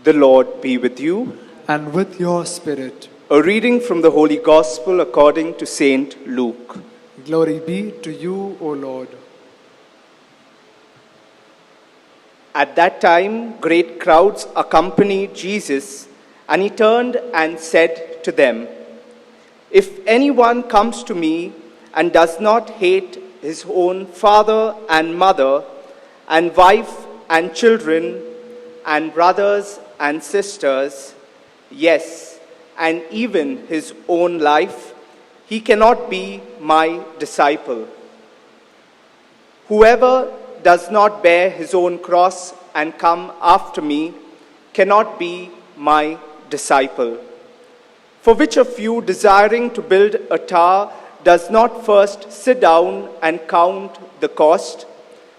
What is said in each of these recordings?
The Lord be with you. And with your spirit. A reading from the Holy Gospel according to Saint Luke. Glory be to you, O Lord. At that time, great crowds accompanied Jesus, and he turned and said to them, "If anyone comes to me and does not hate his own father and mother, and wife and children, and brothers and sisters, yes, and even his own life, he cannot be my disciple. Whoever does not bear his own cross and come after me cannot be my disciple. For which of you, desiring to build a tower, does not first sit down and count the cost,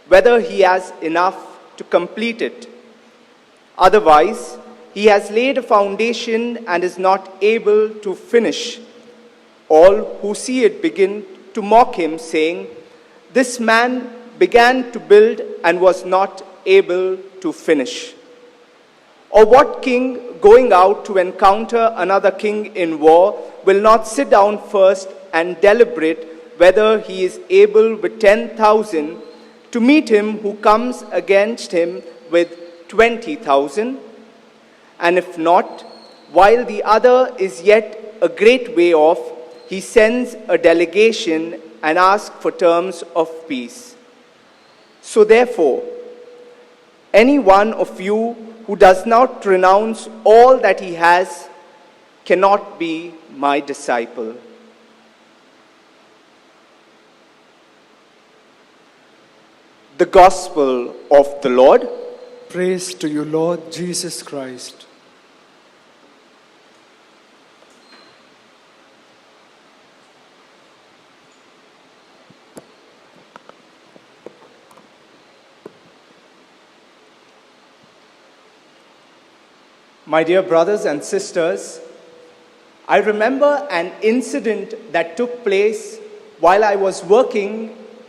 whether he has enough to complete it? Otherwise, he has laid a foundation and is not able to finish. All who see it begin to mock him, saying, 'This man began to build and was not able to finish.' Or what king going out to encounter another king in war will not sit down first and deliberate whether he is able with 10,000 to meet him who comes against him with 20,000? And if not, while the other is yet a great way off, he sends a delegation and asks for terms of peace. So therefore, any one of you who does not renounce all that he has cannot be my disciple." The Gospel of the Lord. Praise to you, Lord Jesus Christ. My dear brothers and sisters, I remember an incident that took place while I was working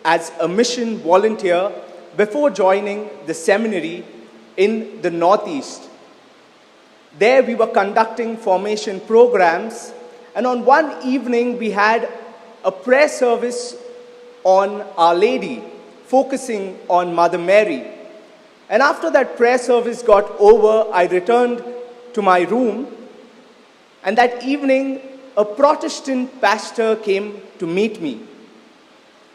as a mission volunteer before joining the seminary in the Northeast. There we were conducting formation programs, and on one evening we had a prayer service on Our Lady, focusing on Mother Mary. And after that prayer service got over, I returned to my room, and that evening a Protestant pastor came to meet me.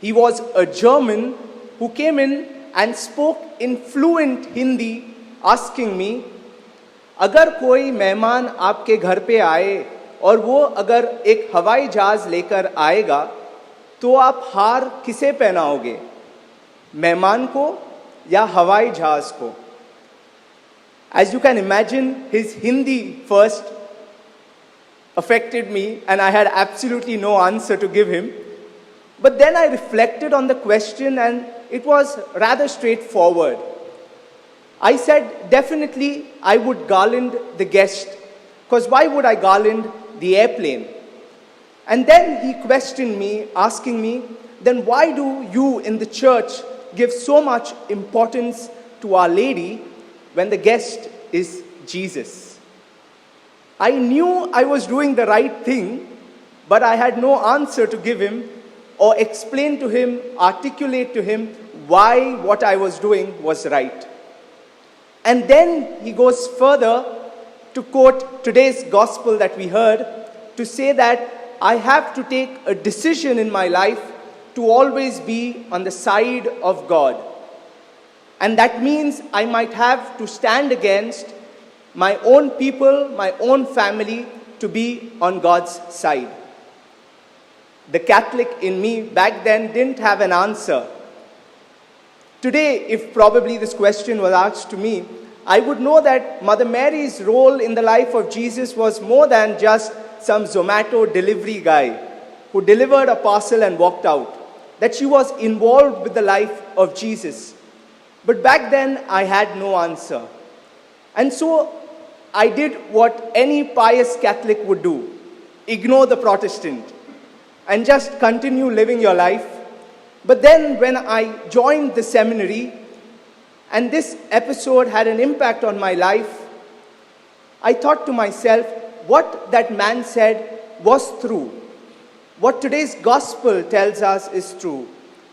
He was a German who came in and spoke in fluent Hindi, asking me, "अगर कोई मेहमान आपके घर पे आए और वो अगर एक हवाई जहाज लेकर आएगा, तो आप हार किसे पहनाओगे, मेहमान को या हवाई जहाज को?" As you can imagine, his Hindi first affected me, and I had absolutely no answer to give him. But then I reflected on the question, and it was rather straightforward. I said, definitely I would garland the guest, because why would I garland the airplane? And then he questioned me, asking me, then why do you in the church give so much importance to Our Lady when the guest is Jesus? I knew I was doing the right thing, but I had no answer to give him or explain to him, articulate to him why what I was doing was right. And then he goes further to quote today's gospel that we heard, to say that I have to take a decision in my life to always be on the side of God. And that means I might have to stand against my own people, my own family, to be on God's side. The Catholic in me back then didn't have an answer. Today, if probably this question was asked to me, I would know that Mother Mary's role in the life of Jesus was more than just some Zomato delivery guy who delivered a parcel and walked out. That she was involved with the life of Jesus. But back then, I had no answer. And so, I did what any pious Catholic would do. Ignore the Protestant and just continue living your life. But then when I joined the seminary, and this episode had an impact on my life, I thought to myself, what that man said was true. What today's gospel tells us is true.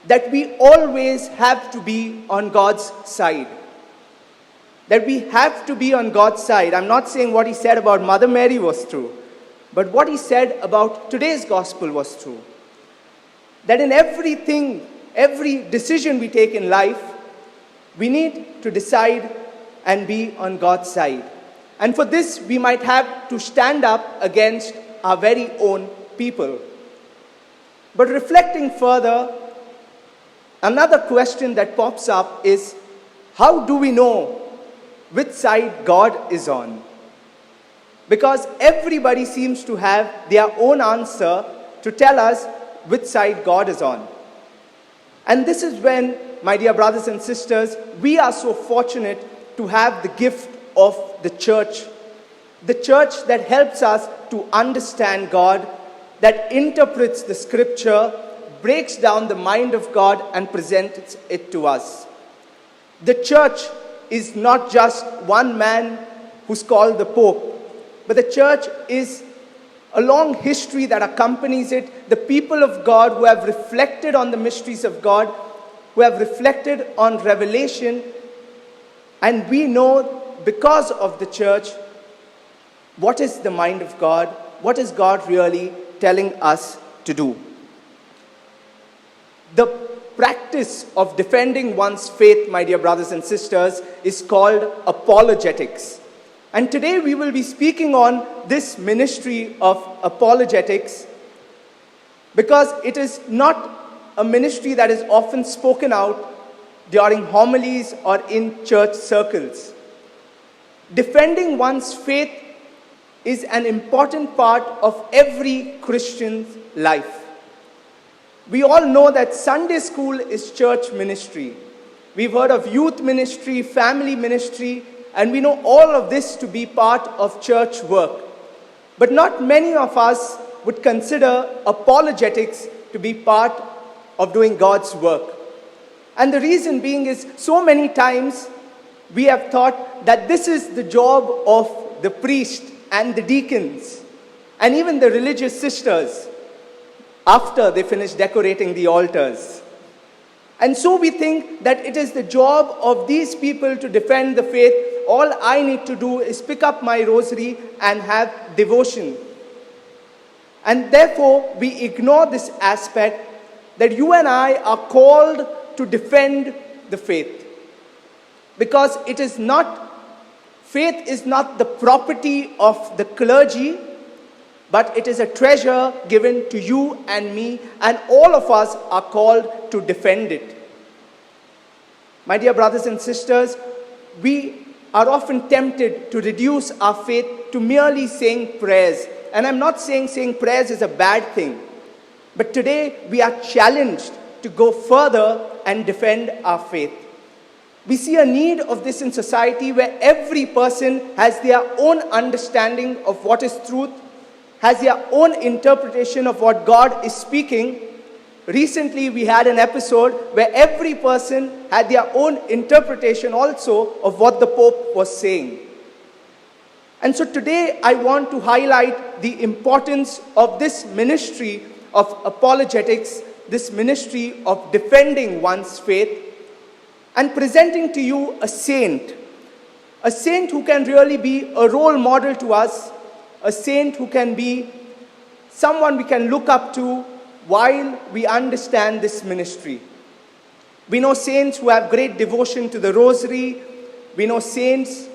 That we always have to be on God's side. That we have to be on God's side. I'm not saying what he said about Mother Mary was true, but what he said about today's gospel was true. That in everything, every decision we take in life, we need to decide and be on God's side. And for this, we might have to stand up against our very own people. But reflecting further, another question that pops up is, how do we know which side God is on? Because everybody seems to have their own answer to tell us which side God is on. And this is when, my dear brothers and sisters, we are so fortunate to have the gift of the church that helps us to understand God, that interprets the scripture, breaks down the mind of God and presents it to us. The church is not just one man who's called the Pope, but the church is a long history that accompanies it, the people of God who have reflected on the mysteries of God, who have reflected on revelation, and we know because of the church what is the mind of God, what is God really telling us to do. The practice of defending one's faith, my dear brothers and sisters, is called apologetics. And today we will be speaking on this ministry of apologetics because it is not a ministry that is often spoken out during homilies or in church circles. Defending one's faith is an important part of every Christian's life. We all know that Sunday school is church ministry. We've heard of youth ministry, family ministry, and we know all of this to be part of church work. But not many of us would consider apologetics to be part of doing God's work. And the reason being is so many times we have thought that this is the job of the priest and the deacons and even the religious sisters after they finish decorating the altars. And so we think that it is the job of these people to defend the faith. All I need to do is pick up my rosary and have devotion. And therefore, we ignore this aspect that you and I are called to defend the faith. Because faith is not the property of the clergy, but it is a treasure given to you and me, and all of us are called to defend it. My dear brothers and sisters, we are often tempted to reduce our faith to merely saying prayers. And I'm not saying prayers is a bad thing. But today we are challenged to go further and defend our faith. We see a need of this in society where every person has their own understanding of what is truth, has their own interpretation of what God is speaking. Recently, we had an episode where every person had their own interpretation also of what the Pope was saying. And so today, I want to highlight the importance of this ministry of apologetics, this ministry of defending one's faith, and presenting to you a saint who can really be a role model to us, a saint who can be someone we can look up to while we understand this ministry. We know saints who have great devotion to the rosary. We know saints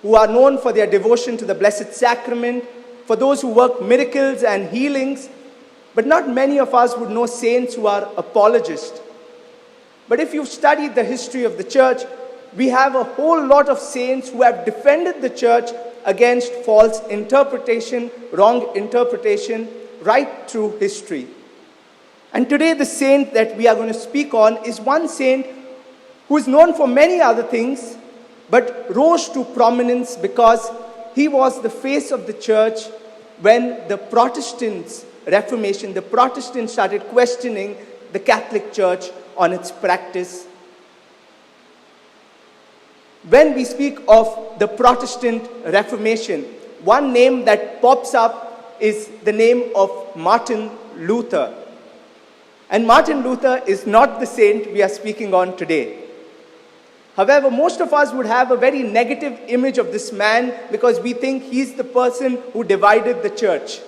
who are known for their devotion to the Blessed Sacrament, for those who work miracles and healings. But not many of us would know saints who are apologists. But if you've studied the history of the church, we have a whole lot of saints who have defended the church against false interpretation, wrong interpretation, right through history. And today the saint that we are going to speak on is one saint who is known for many other things, but rose to prominence because he was the face of the church when the Protestants Reformation, the Protestants started questioning the Catholic Church on its practice. When we speak of the Protestant Reformation, one name that pops up is the name of Martin Luther. And Martin Luther is not the saint we are speaking on today. However, most of us would have a very negative image of this man because we think he's the person who divided the church.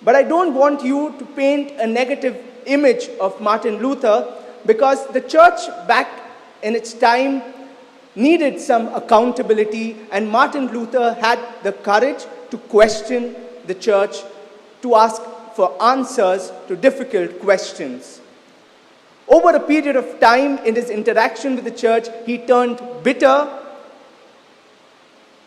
But I don't want you to paint a negative image of Martin Luther, because the church back in its time needed some accountability, and Martin Luther had the courage to question the church, to ask for answers to difficult questions. Over a period of time in his interaction with the church, he turned bitter,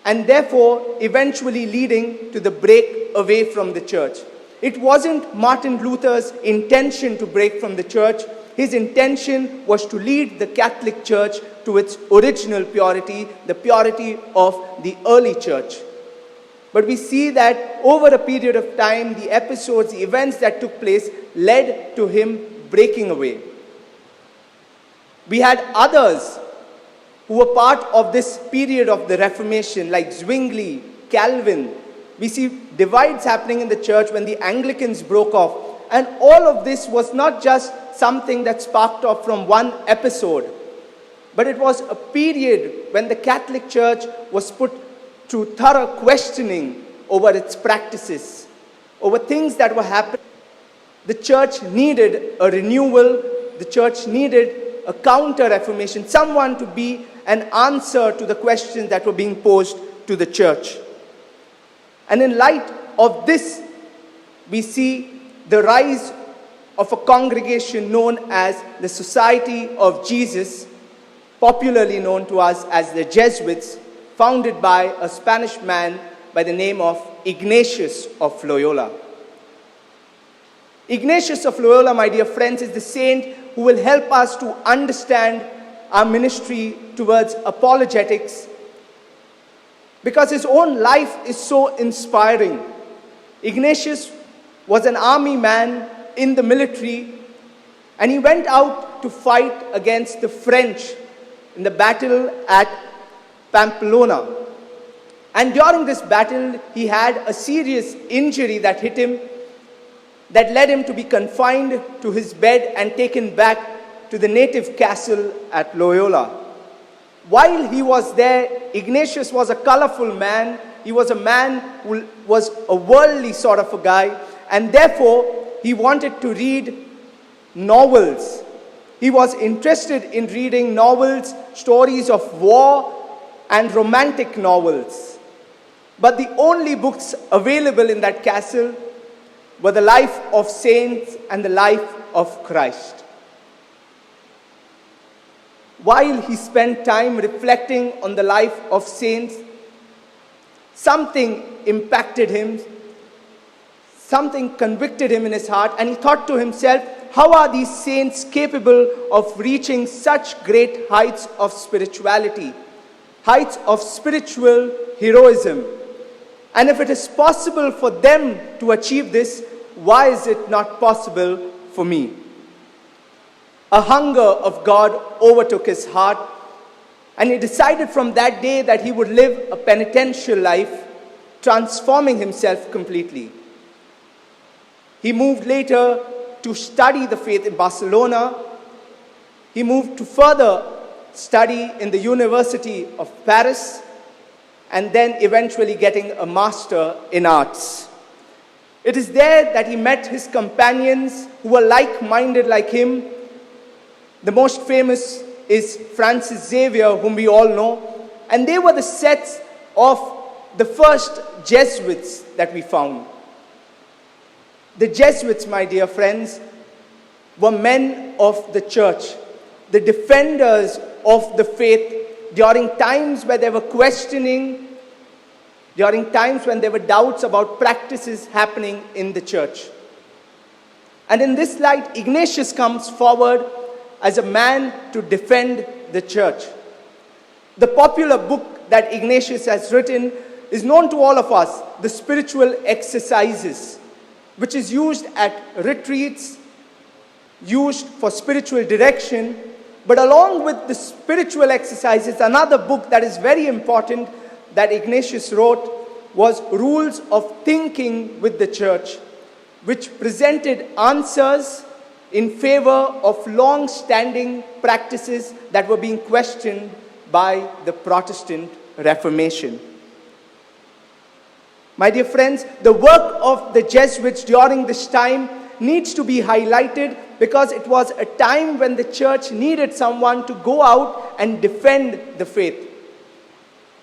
and therefore eventually leading to the break away from the church. It wasn't Martin Luther's intention to break from the church. His intention was to lead the Catholic Church to its original purity, the purity of the early church. But we see that over a period of time, the episodes, the events that took place led to him breaking away. We had others who were part of this period of the Reformation, like Zwingli, Kelvin. We see divides happening in the church when the Anglicans broke off. And all of this was not just something that sparked off from one episode, but it was a period when the Catholic Church was put through thorough questioning over its practices, over things that were happening. The church needed a renewal. The church needed a counter-reformation, someone to be an answer to the questions that were being posed to the church. And in light of this, we see the rise of a congregation known as the Society of Jesus, popularly known to us as the Jesuits, founded by a Spanish man by the name of Ignatius of Loyola. Ignatius of Loyola, my dear friends, is the saint who will help us to understand our ministry towards apologetics, because his own life is so inspiring. Ignatius was an army man in the military, and he went out to fight against the French in the battle at Pamplona. And during this battle, he had a serious injury that hit him, that led him to be confined to his bed and taken back to the native castle at Loyola. While he was there, Ignatius was a colorful man. He was a man who was a worldly sort of a guy, and therefore he wanted to read novels. He was interested in reading novels, stories of war, and romantic novels. But the only books available in that castle were the life of saints and the life of Christ. While he spent time reflecting on the life of saints, something impacted him, something convicted him in his heart, and he thought to himself, how are these saints capable of reaching such great heights of spirituality, heights of spiritual heroism? And if it is possible for them to achieve this, why is it not possible for me? A hunger of God overtook his heart, and he decided from that day that he would live a penitential life, transforming himself completely. He moved later to study the faith in Barcelona. He moved to further study in the University of Paris, and then eventually getting a master in arts. It is there that he met his companions who were like-minded like him. The most famous is Francis Xavier, whom we all know, and they were the sets of the first Jesuits that we found. The Jesuits, my dear friends, were men of the church, the defenders of the faith during times where they were questioning, during times when there were doubts about practices happening in the church. And in this light, Ignatius comes forward as a man to defend the church. The popular book that Ignatius has written is known to all of us, the Spiritual Exercises, which is used at retreats, used for spiritual direction, But along with the spiritual exercises, another book that is very important that Ignatius wrote was Rules of Thinking with the Church, which presented answers in favor of long-standing practices that were being questioned by the Protestant Reformation. My dear friends, the work of the Jesuits during this time needs to be highlighted because it was a time when the church needed someone to go out and defend the faith.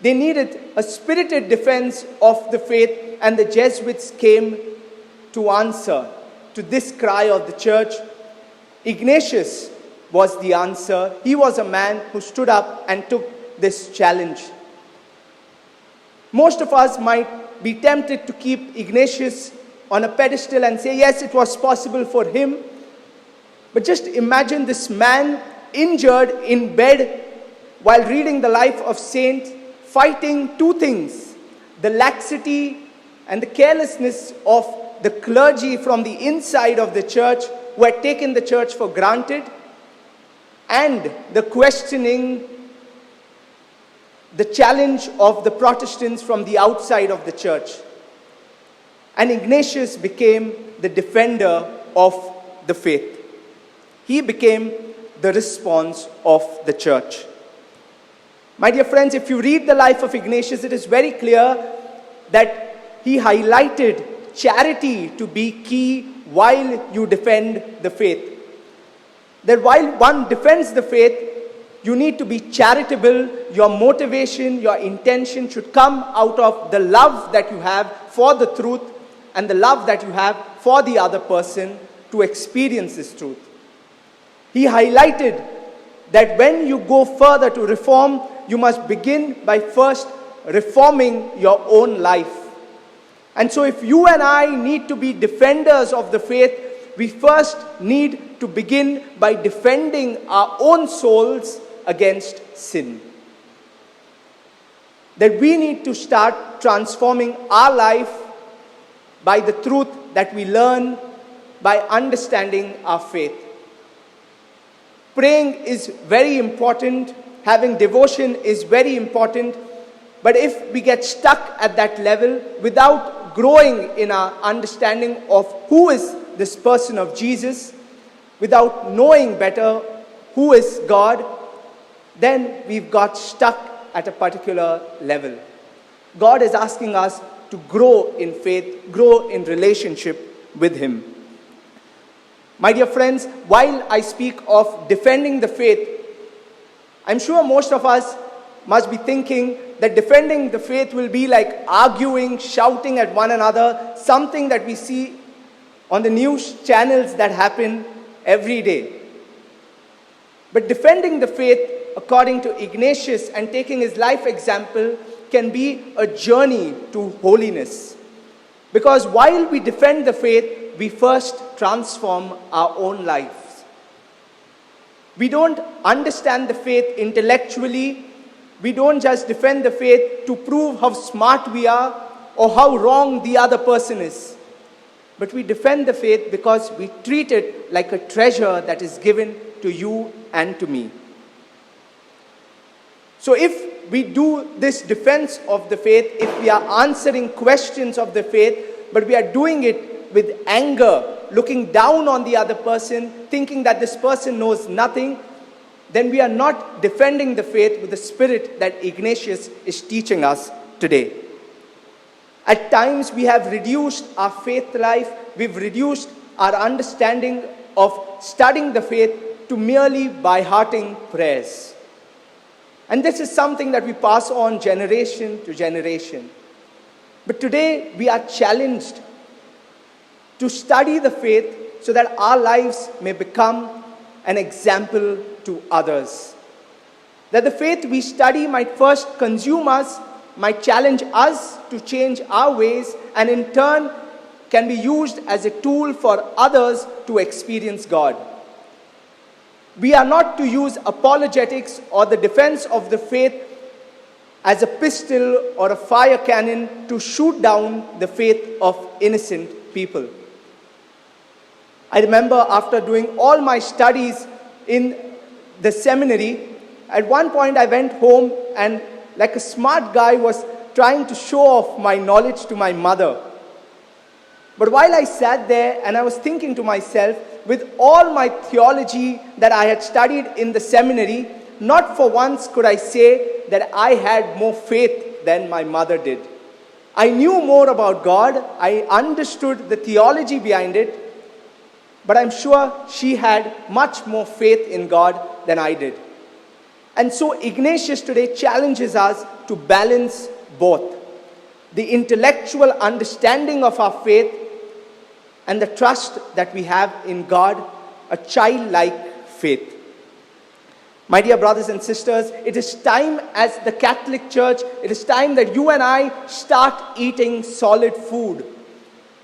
They needed a spirited defense of the faith, and the Jesuits came to answer to this cry of the church. Ignatius was the answer. He was a man who stood up and took this challenge. Most of us might be tempted to keep Ignatius on a pedestal and say, yes, it was possible for him. But just imagine this man injured in bed while reading the life of saint, fighting two things: the laxity and the carelessness of the clergy from the inside of the church who had taken the church for granted, and the questioning, the challenge of the Protestants from the outside of the church. And Ignatius became the defender of the faith. He became the response of the church. My dear friends, if you read the life of Ignatius, it is very clear that he highlighted charity to be key while you defend the faith. That while one defends the faith, you need to be charitable. Your motivation, your intention should come out of the love that you have for the truth and the love that you have for the other person to experience this truth. He highlighted that when you go further to reform, you must begin by first reforming your own life. And so if you and I need to be defenders of the faith, we first need to begin by defending our own souls against sin. That we need to start transforming our life by the truth that we learn by understanding our faith. Praying is very important. Having devotion is very important. But if we get stuck at that level without growing in our understanding of who is this person of Jesus, without knowing better who is God, then we've got stuck at a particular level. God is asking us to grow in faith, grow in relationship with Him. My dear friends, while I speak of defending the faith, I'm sure most of us must be thinking that defending the faith will be like arguing, shouting at one another, something that we see on the news channels that happen every day. But defending the faith, according to Ignatius and taking his life example, can be a journey to holiness. Because while we defend the faith, we first transform our own lives. We don't understand the faith intellectually. We don't just defend the faith to prove how smart we are or how wrong the other person is. But we defend the faith because we treat it like a treasure that is given to you and to me. So if we do this defense of the faith, if we are answering questions of the faith, but we are doing it with anger, looking down on the other person, thinking that this person knows nothing, then we are not defending the faith with the spirit that Ignatius is teaching us today. At times we have reduced our faith life, we've reduced our understanding of studying the faith to merely by-hearting prayers. And this is something that we pass on generation to generation. But today we are challenged to study the faith so that our lives may become an example to others. That the faith we study might first consume us, might challenge us to change our ways, and in turn can be used as a tool for others to experience God. We are not to use apologetics or the defense of the faith as a pistol or a fire cannon to shoot down the faith of innocent people. I remember after doing all my studies in the seminary, at one point I went home and, like a smart guy, was trying to show off my knowledge to my mother. But while I sat there and I was thinking to myself, with all my theology that I had studied in the seminary, not for once could I say that I had more faith than my mother did. I knew more about God, I understood the theology behind it, but I'm sure she had much more faith in God than I did. And so Ignatius today challenges us to balance both the intellectual understanding of our faith and the trust that we have in God, a childlike faith. My dear brothers and sisters, it is time as the Catholic Church, it is time that you and I start eating solid food.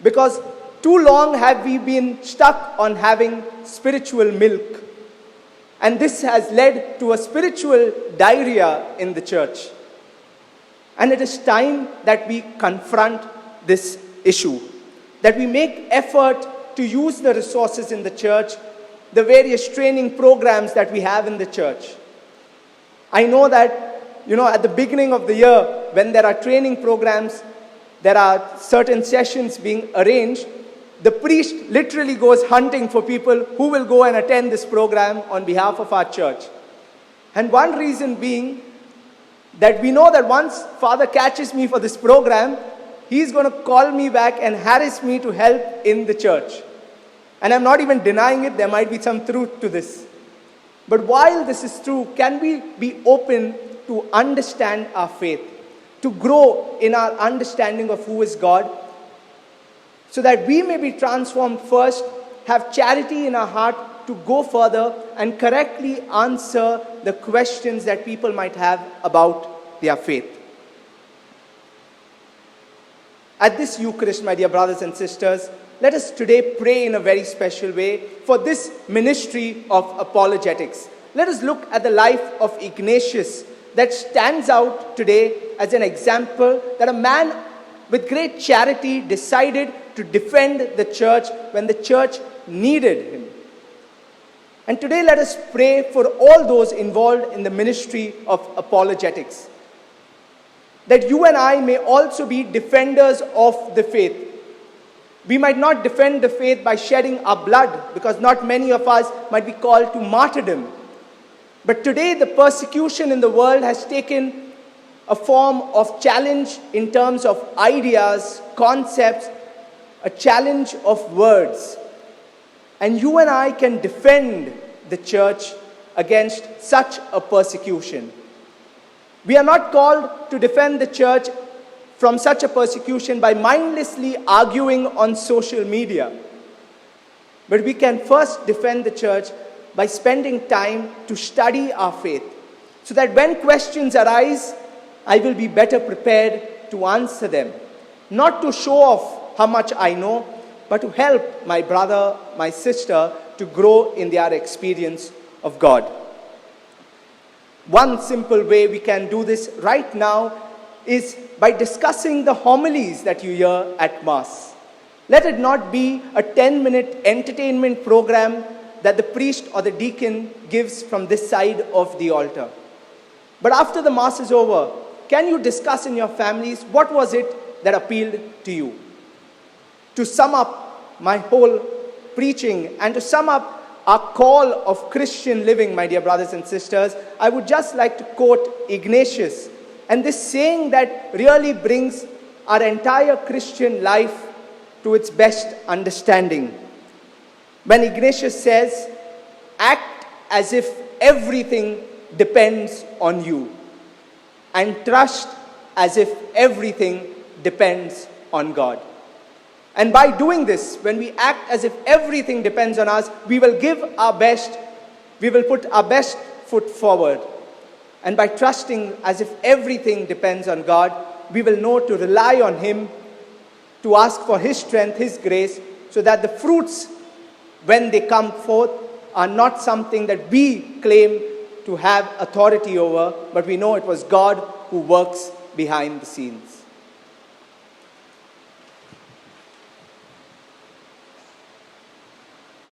Because too long have we been stuck on having spiritual milk. And this has led to a spiritual diarrhea in the church. And it is time that we confront this issue, that we make effort to use the resources in the church, the various training programs that we have in the church. I know that, at the beginning of the year, when there are training programs, there are certain sessions being arranged, the priest literally goes hunting for people who will go and attend this program on behalf of our church. And one reason being that we know that once Father catches me for this program, he's going to call me back and harass me to help in the church. And I'm not even denying it, there might be some truth to this. But while this is true, can we be open to understand our faith, to grow in our understanding of who is God, so that we may be transformed first, have charity in our heart to go further and correctly answer the questions that people might have about their faith. At this Eucharist, my dear brothers and sisters, let us today pray in a very special way for this ministry of apologetics. Let us look at the life of Ignatius that stands out today as an example that a man with great charity decided to defend the church when the church needed him. And today let us pray for all those involved in the ministry of apologetics, that you and I may also be defenders of the faith. We might not defend the faith by shedding our blood, because not many of us might be called to martyrdom. But today the persecution in the world has taken a form of challenge in terms of ideas, concepts, a challenge of words. And you and I can defend the church against such a persecution. We are not called to defend the church from such a persecution by mindlessly arguing on social media. But we can first defend the church by spending time to study our faith, so that when questions arise, I will be better prepared to answer them. Not to show off how much I know, but to help my brother, my sister to grow in their experience of God. One simple way we can do this right now is by discussing the homilies that you hear at Mass. Let it not be a 10-minute entertainment program that the priest or the deacon gives from this side of the altar. But after the Mass is over, can you discuss in your families what was it that appealed to you? To sum up my whole preaching and to sum up our call of Christian living, my dear brothers and sisters, I would just like to quote Ignatius, and this saying that really brings our entire Christian life to its best understanding. When Ignatius says, "Act as if everything depends on you, and trust as if everything depends on God." And by doing this, when we act as if everything depends on us, we will give our best, we will put our best foot forward. And by trusting as if everything depends on God, we will know to rely on Him, to ask for His strength, His grace, so that the fruits, when they come forth, are not something that we claim to have authority over, but we know it was God who works behind the scenes.